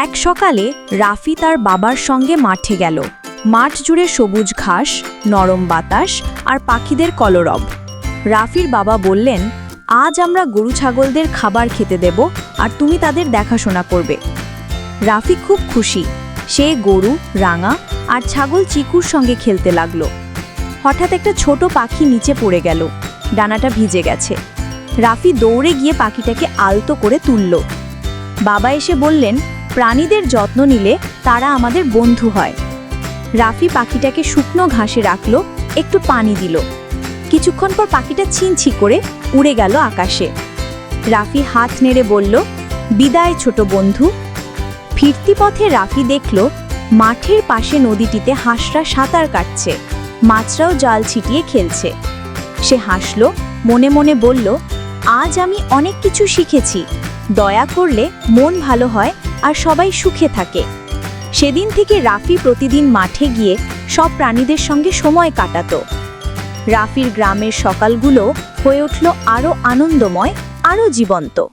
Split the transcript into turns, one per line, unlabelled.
এক সকালে রাফি তার বাবার সঙ্গে মাঠে গেল। মাঠ জুড়ে সবুজ ঘাস, নরম বাতাস আর পাখিদের কলরব। রাফির বাবা বললেন, আজ আমরা গরু ছাগলদের খাবার খেতে দেব আর তুমি তাদের দেখাশোনা করবে। রাফি খুব খুশি। সে গরু, রাঙা আর ছাগল চিকুর সঙ্গে খেলতে লাগলো। হঠাৎ একটা ছোট পাখি নিচে পড়ে গেল। ডানাটা ভিজে গেছে। রাফি দৌড়ে গিয়ে পাখিটাকে আলতো করে তুলল। বাবা এসে বললেন, প্রাণীদের যত্ন নিলে তারা আমাদের বন্ধু হয়। রাফি পাখিটাকে শুকনো ঘাসে রাখল, একটু পানি দিল। কিছুক্ষণ পর পাখিটা ছিনছি করে উড়ে গেল আকাশে। রাফি হাত নেড়ে বলল, বিদায় ছোট বন্ধু। ফিরতি পথে রাফি দেখল মাঠের পাশে নদীটিতে হাঁসরা সাঁতার কাটছে, মাছরাও জাল ছিটিয়ে খেলছে। সে হাসল, মনে মনে বলল, আজ আমি অনেক কিছু শিখেছি। দয়া করলে মন ভালো হয় আর সবাই সুখে থাকে। সেদিন থেকে রাফি প্রতিদিন মাঠে গিয়ে সব প্রাণীদের সঙ্গে সময় কাটাতো। রাফির গ্রামের সকালগুলো হয়ে উঠল আরও আনন্দময়, আরও জীবন্ত।